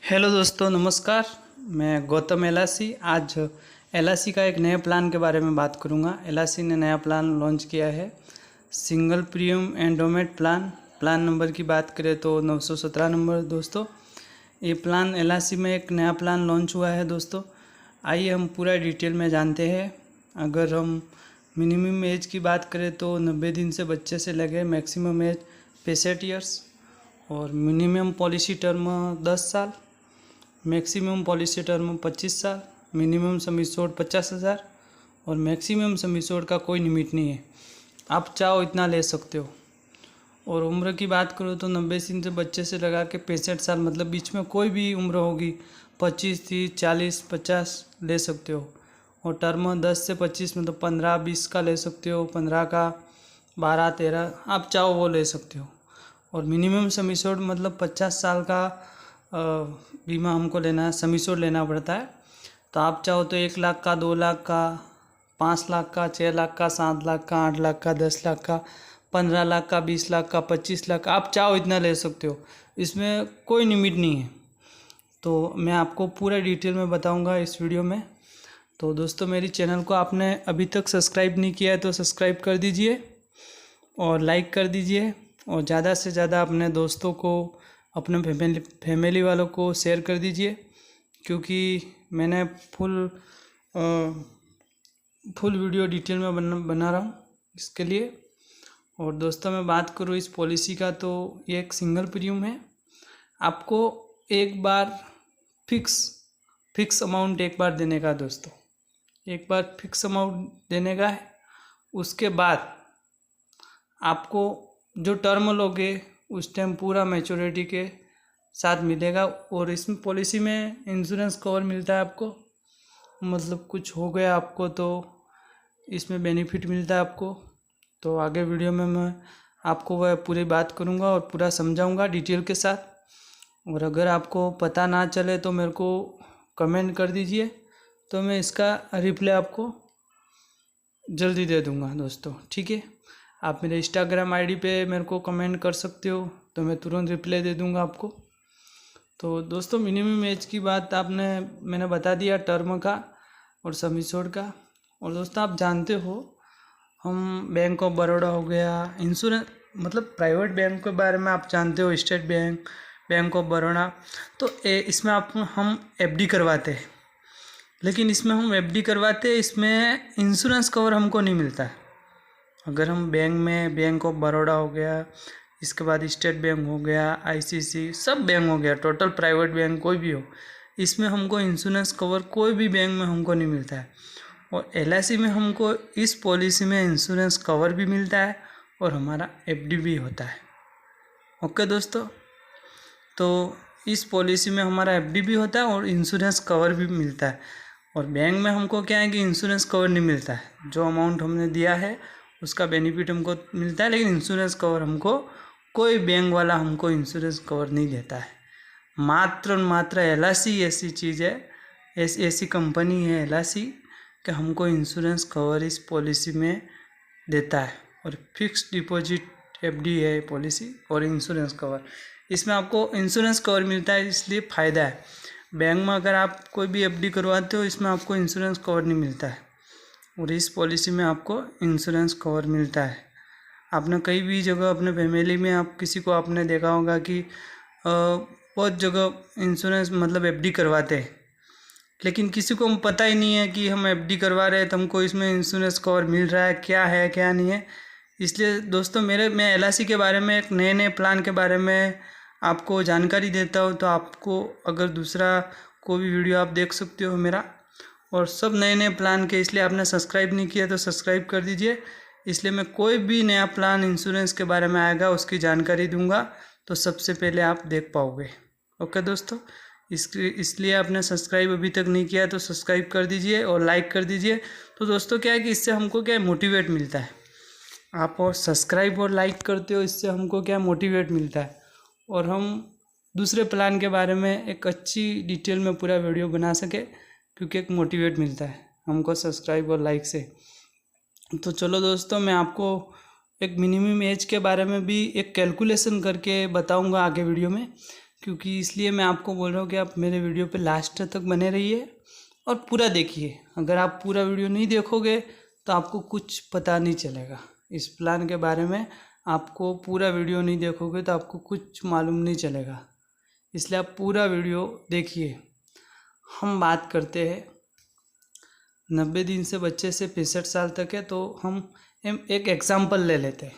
Hello दोस्तों, नमस्कार। मैं गौतम एलआईसी आज एलआईसी का एक नए प्लान के बारे में बात करूंगा। एलआईसी ने नया प्लान लॉन्च किया है, सिंगल प्रीमियम एंडोमेट प्लान नंबर की बात करें तो 917 नंबर। दोस्तों, ये प्लान एलआईसी में एक नया प्लान लॉन्च हुआ है। दोस्तों, आइए हम पूरा डिटेल में जानते हैं। अगर हम मिनिमम एज की बात करें तो 90 दिन से बच्चे से लगे मैक्सिमम एज 65 ईयर्स, और मिनिमम पॉलिसी टर्म 10 साल, मैक्सिमम पॉलिसी टर्म 25 साल, मिनिमम सम एश्योर्ड 50,000 और मैक्सिमम सम एश्योर्ड का कोई लिमिट नहीं है, आप चाहो इतना ले सकते हो। और उम्र की बात करो तो 90 दिन से बच्चे से लगा के 65 साल, मतलब बीच में कोई भी उम्र होगी, 25, 30, 40, 50 ले सकते हो। और टर्म 10 से 25 मतलब 15, 20 का ले सकते हो, 15 का, 12, 13 आप चाहो वो ले सकते हो। और मिनिमम सम एश्योर्ड मतलब 50 साल का बीमा हमको लेना है, सम एश्योर्ड लेना पड़ता है। तो आप चाहो तो 1 लाख का, 2 लाख का, 5 लाख का, 6 लाख का, 7 लाख का, 8 लाख का, 10 लाख का, 15 लाख का, 20 लाख का, 25 लाख का, आप चाहो इतना ले सकते हो। इसमें कोई लिमिट नहीं है। तो मैं आपको पूरा डिटेल में बताऊंगा इस वीडियो में। तो दोस्तों, मेरी चैनल को आपने अभी तक सब्सक्राइब नहीं किया है तो सब्सक्राइब कर दीजिए और लाइक कर दीजिए, और ज़्यादा से ज़्यादा अपने दोस्तों को, अपने फैमिली वालों को शेयर कर दीजिए, क्योंकि मैंने फुल वीडियो डिटेल में बना रहा हूँ इसके लिए। और दोस्तों, मैं बात करूँ इस पॉलिसी का तो ये एक सिंगल प्रीमियम है। आपको एक बार फिक्स अमाउंट एक बार देने का, दोस्तों एक बार फिक्स अमाउंट देने का है। उसके बाद आपको जो टर्म लोगे उस टाइम पूरा मैच्योरिटी के साथ मिलेगा। और इसमें पॉलिसी में इंश्योरेंस कवर मिलता है आपको, मतलब कुछ हो गया आपको तो इसमें बेनिफिट मिलता है आपको। तो आगे वीडियो में मैं आपको वह पूरी बात करूँगा और पूरा समझाऊँगा डिटेल के साथ। और अगर आपको पता ना चले तो मेरे को कमेंट कर दीजिए, तो मैं इसका रिप्लाई आपको जल्दी दे दूँगा दोस्तों, ठीक है। आप मेरे इंस्टाग्राम आईडी पे मेरे को कमेंट कर सकते हो, तो मैं तुरंत रिप्लाई दे दूँगा आपको। तो दोस्तों, मिनिमम एज की बात मैंने बता दिया, टर्म का और सम एश्योर्ड का। और दोस्तों, आप जानते हो हम बैंक ऑफ बड़ौदा हो गया, इंश्योरेंस मतलब प्राइवेट बैंक के बारे में आप जानते हो, state bank, bank of Baroda, तो इसमें हम एफडी करवाते हैं। लेकिन इसमें हम एफडी करवाते हैं, इसमें इंश्योरेंस कवर हमको नहीं मिलता है। अगर हम बैंक में, बैंक ऑफ बड़ौदा हो गया, इसके बाद स्टेट बैंक हो गया, आईसीसी, सब बैंक हो गया, टोटल प्राइवेट बैंक कोई भी हो, इसमें हमको इंश्योरेंस कवर कोई भी बैंक में हमको नहीं मिलता है। और एलआईसी में हमको इस पॉलिसी में इंश्योरेंस कवर भी मिलता है और हमारा एफडी भी होता है। ओके दोस्तों, तो इस पॉलिसी में हमारा एफडी भी होता है और इंश्योरेंस कवर भी मिलता है। और बैंक में हमको क्या है कि इंश्योरेंस कवर नहीं मिलता है, जो अमाउंट हमने दिया है उसका बेनिफिट हमको मिलता है, लेकिन इंश्योरेंस कवर हमको कोई बैंक वाला हमको इंश्योरेंस कवर नहीं देता है। मात्र एलआईसी ऐसी चीज़ है, ऐसी कंपनी है एलआईसी कि हमको इंश्योरेंस कवर इस पॉलिसी में देता है। और फिक्स डिपॉजिट एफडी है पॉलिसी, और इंश्योरेंस कवर, इसमें आपको इंश्योरेंस कवर मिलता है, इसलिए फ़ायदा है। बैंक में अगर आप कोई भी एफडी करवाते हो, इसमें आपको इंश्योरेंस कवर नहीं मिलता है, और इस पॉलिसी में आपको इंश्योरेंस कवर मिलता है। आपने कई भी जगह अपने फैमिली में आप किसी को आपने देखा होगा कि बहुत जगह इंश्योरेंस मतलब एफडी करवाते हैं, लेकिन किसी को पता ही नहीं है कि हम एफडी करवा रहे हैं तो हमको इसमें इंश्योरेंस कवर मिल रहा है क्या नहीं है। इसलिए दोस्तों, मैं एलआईसी के बारे में, एक नए प्लान के बारे में आपको जानकारी देता हूँ। तो आपको अगर दूसरा कोई भी वीडियो आप देख सकते हो मेरा, और सब नए प्लान के, इसलिए आपने सब्सक्राइब नहीं किया तो सब्सक्राइब कर दीजिए। इसलिए मैं कोई भी नया प्लान इंश्योरेंस के बारे में आएगा उसकी जानकारी दूंगा, तो सबसे पहले आप देख पाओगे। ओके दोस्तों, इसलिए आपने सब्सक्राइब अभी तक नहीं किया तो सब्सक्राइब कर दीजिए और लाइक कर दीजिए। तो दोस्तों, क्या है कि इससे हमको क्या मोटिवेट मिलता है, आप और सब्सक्राइब और लाइक करते हो, इससे हमको क्या मोटिवेट मिलता है, और हम दूसरे प्लान के बारे में एक अच्छी डिटेल में पूरा वीडियो बना सके, क्योंकि एक मोटिवेट मिलता है हमको सब्सक्राइब और लाइक से। तो चलो दोस्तों, मैं आपको एक मिनिमम एज के बारे में भी एक कैलकुलेशन करके बताऊंगा आगे वीडियो में। क्योंकि इसलिए मैं आपको बोल रहा हूँ कि आप मेरे वीडियो पे लास्ट तक बने रहिए और पूरा देखिए। अगर आप पूरा वीडियो नहीं देखोगे तो आपको कुछ पता नहीं चलेगा इस प्लान के बारे में। आपको पूरा वीडियो नहीं देखोगे तो आपको कुछ मालूम नहीं चलेगा, इसलिए आप पूरा वीडियो देखिए। हम बात करते हैं 90 दिन से बच्चे से 65 साल तक है, तो हम एक एग्ज़ाम्पल ले लेते हैं।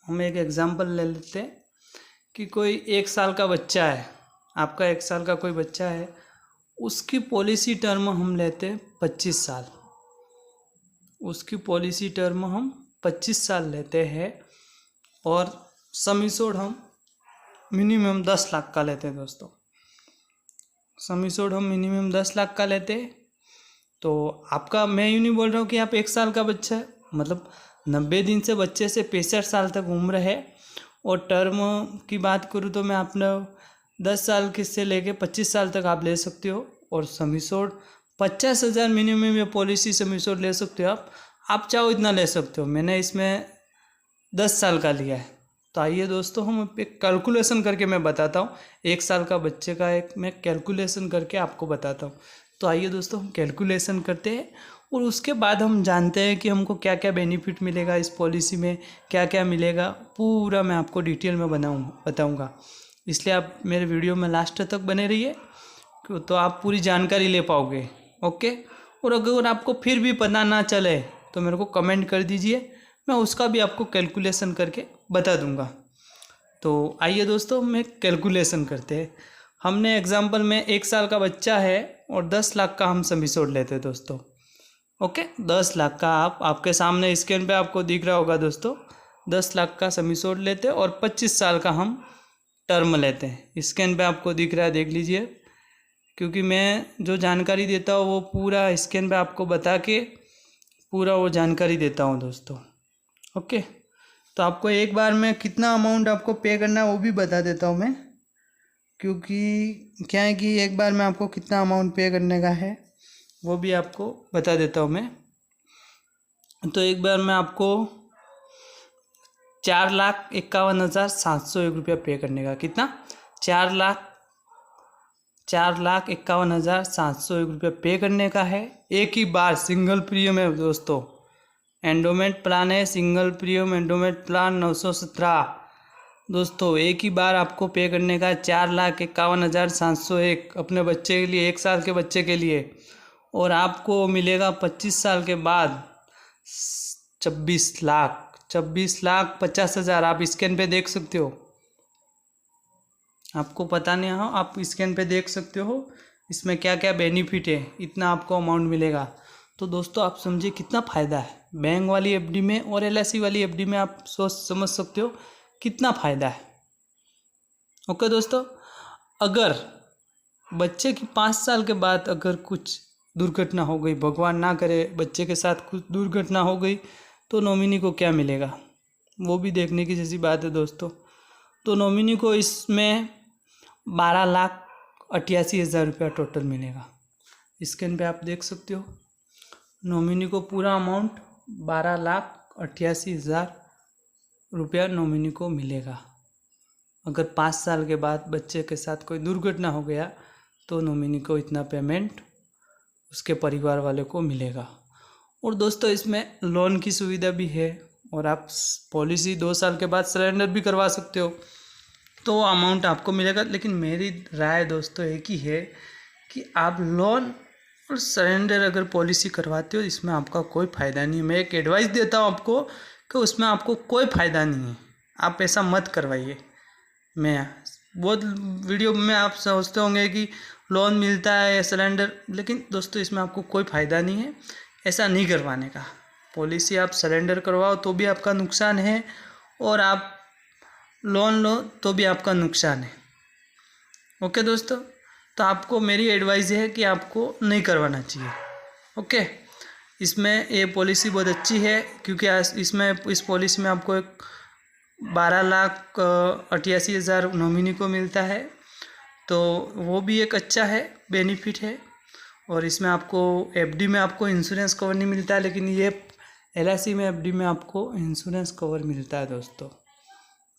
हम एक एग्ज़ाम्पल ले लेते हैं कि कोई 1 साल का बच्चा है, आपका 1 साल का कोई बच्चा है, उसकी पॉलिसी टर्म हम लेते हैं 25 साल। उसकी पॉलिसी टर्म हम 25 साल लेते हैं और सम एश्योर्ड हम मिनिमम 10 लाख का लेते हैं दोस्तों। सम एश्योर्ड हम मिनिमम 10 लाख का लेते हैं। तो आपका, मैं यूँ नहीं बोल रहा हूँ कि आप 1 साल का बच्चा है, मतलब 90 दिन से बच्चे से 65 साल तक उम्र है। और टर्म की बात करूँ तो मैं अपना 10 साल के से लेके 25 साल तक आप ले सकते हो। और सम एश्योर्ड 50,000 मिनिमम ये पॉलिसी सम एश्योर्ड ले सकते हो आप चाहो इतना ले सकते हो। मैंने इसमें 10 साल का लिया है। तो आइए दोस्तों, हम एक कैलकुलेशन करके मैं बताता हूँ। 1 साल का बच्चे का एक मैं कैलकुलेशन करके आपको बताता हूँ। तो आइए दोस्तों, हम कैलकुलेशन करते हैं और उसके बाद हम जानते हैं कि हमको क्या क्या बेनिफिट मिलेगा इस पॉलिसी में, क्या क्या मिलेगा, पूरा मैं आपको डिटेल में बताऊँगा। इसलिए आप मेरे वीडियो में लास्ट तक बने रहिए, तो आप पूरी जानकारी ले पाओगे। ओके। और अगर आपको फिर भी पता ना चले तो मेरे को कमेंट कर दीजिए, मैं उसका भी आपको कैलकुलेशन करके बता दूंगा। तो आइए दोस्तों, मैं कैलकुलेशन करते हैं। हमने एग्जांपल में 1 साल का बच्चा है और 10 लाख का हम सम एश्योर्ड लेते हैं दोस्तों। ओके, 10 लाख का आपके सामने स्क्रीन पे आपको दिख रहा होगा दोस्तों। 10 लाख का सम एश्योर्ड लेते हैं और 25 साल का हम टर्म लेते हैं। स्क्रीन पे आपको दिख रहा है, देख लीजिए। क्योंकि मैं जो जानकारी देता हूँ वो पूरा स्क्रीन पे आपको बता के पूरा वो जानकारी देता हूँ दोस्तों। ओके। तो आपको एक बार में कितना अमाउंट आपको पे करना है वो भी बता देता हूँ मैं, क्योंकि क्या है कि एक बार में आपको कितना अमाउंट पे करने का है वो भी आपको बता देता हूँ मैं। तो एक बार में आपको 4,51,701 रुपया पे करने का। कितना? 4,51,701 रुपया पे करने का है एक ही बार। सिंगल प्रीमियम है दोस्तों, एंडोमेंट प्लान है, सिंगल प्रीमियम एंडोमेंट प्लान 917 दोस्तों। एक ही बार आपको पे करने का 4,51,701 अपने बच्चे के लिए, 1 साल के बच्चे के लिए। और आपको मिलेगा 25 साल के बाद 24,50,000। आप स्कैन पे देख सकते हो, आपको पता नहीं हो, आप स्कैन पे देख सकते हो इसमें क्या क्या बेनिफिट है। इतना आपको अमाउंट मिलेगा। तो दोस्तों आप समझिए कितना फ़ायदा है बैंक वाली एफडी में और एलआईसी वाली एफडी में। आप सोच समझ सकते हो कितना फ़ायदा है। ओके दोस्तों, अगर बच्चे की 5 साल के बाद अगर कुछ दुर्घटना हो गई, भगवान ना करे बच्चे के साथ कुछ दुर्घटना हो गई, तो नॉमिनी को क्या मिलेगा वो भी देखने की जैसी बात है दोस्तों। तो नॉमिनी को इसमें 12,88,000 रुपया टोटल मिलेगा। स्क्रीन पे आप देख सकते हो, नॉमिनी को पूरा अमाउंट 12,88,000 रुपया नॉमिनी को मिलेगा। अगर 5 साल के बाद बच्चे के साथ कोई दुर्घटना हो गया तो नॉमिनी को इतना पेमेंट उसके परिवार वाले को मिलेगा। और दोस्तों इसमें लोन की सुविधा भी है और आप पॉलिसी 2 साल के बाद सरेंडर भी करवा सकते हो, तो अमाउंट आपको मिलेगा। लेकिन मेरी राय दोस्तों एक ही है कि आप लोन और सरेंडर अगर पॉलिसी करवाते हो इसमें आपका कोई फ़ायदा नहीं है। मैं एक एडवाइस देता हूँ आपको कि उसमें आपको कोई फ़ायदा नहीं है, आप ऐसा मत करवाइए। मैं बहुत वीडियो में आप सोचते होंगे कि लोन मिलता है या सरेंडर, लेकिन दोस्तों इसमें आपको कोई फ़ायदा नहीं है ऐसा नहीं करवाने का। पॉलिसी आप सरेंडर करवाओ तो भी आपका नुकसान है और आप लोन लो तो भी आपका नुकसान है। ओके दोस्तों, तो आपको मेरी एडवाइस है कि आपको नहीं करवाना चाहिए। ओके, इसमें ये पॉलिसी बहुत अच्छी है क्योंकि इसमें इस पॉलिसी में आपको एक 12,88,000 नॉमिनी को मिलता है, तो वो भी एक अच्छा है, बेनिफिट है। और इसमें आपको एफडी में आपको इंश्योरेंस कवर नहीं मिलता है, लेकिन ये एलआईसी में एफडी में आपको इंश्योरेंस कवर मिलता है दोस्तों,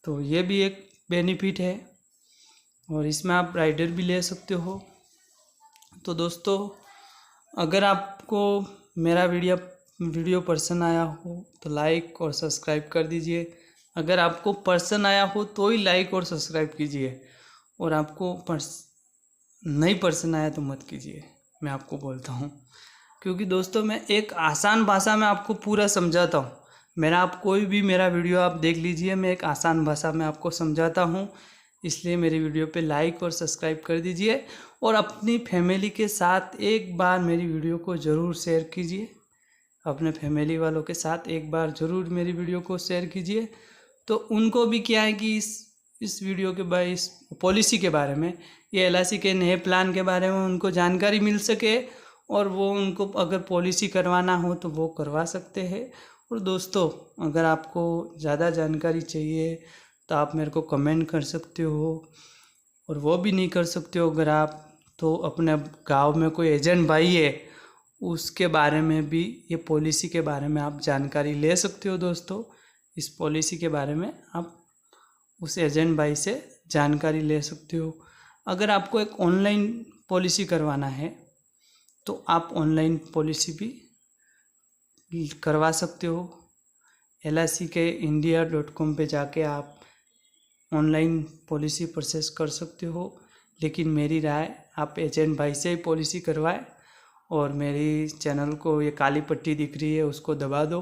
तो ये भी एक बेनिफिट है। और इसमें आप राइडर भी ले सकते हो। तो दोस्तों, अगर आपको मेरा वीडियो पसंद आया हो तो लाइक और सब्सक्राइब कर दीजिए। अगर आपको पसंद आया हो तो ही लाइक और सब्सक्राइब कीजिए, और आपको नहीं पसंद आया तो मत कीजिए, मैं आपको बोलता हूँ। क्योंकि दोस्तों, मैं एक आसान भाषा में आपको पूरा समझाता हूँ। आप कोई भी मेरा वीडियो आप देख लीजिए, मैं एक आसान भाषा में आपको समझाता हूँ। इसलिए मेरी वीडियो पे लाइक और सब्सक्राइब कर दीजिए, और अपनी फैमिली के साथ एक बार मेरी वीडियो को ज़रूर शेयर कीजिए। अपने फैमिली वालों के साथ एक बार ज़रूर मेरी वीडियो को शेयर कीजिए, तो उनको भी क्या है कि इस वीडियो के बारे, इस पॉलिसी के बारे में, ये LIC के नए प्लान के बारे में उनको जानकारी मिल सके, और वो उनको अगर पॉलिसी करवाना हो तो वो करवा सकते हैं। और दोस्तों, अगर आपको ज़्यादा जानकारी चाहिए तो आप मेरे को कमेंट कर सकते हो, और वो भी नहीं कर सकते हो अगर आप तो अपने गांव में कोई एजेंट भाई है उसके बारे में भी, ये पॉलिसी के बारे में आप जानकारी ले सकते हो। दोस्तों, इस पॉलिसी के बारे में आप उस एजेंट भाई से जानकारी ले सकते हो। अगर आपको एक ऑनलाइन पॉलिसी करवाना है तो आप ऑनलाइन पॉलिसी भी करवा सकते हो। LIC के india.com पे जाके आप ऑनलाइन पॉलिसी प्रोसेस कर सकते हो, लेकिन मेरी राय आप एजेंट भाई से ही पॉलिसी करवाएं। और मेरी चैनल को ये काली पट्टी दिख रही है उसको दबा दो।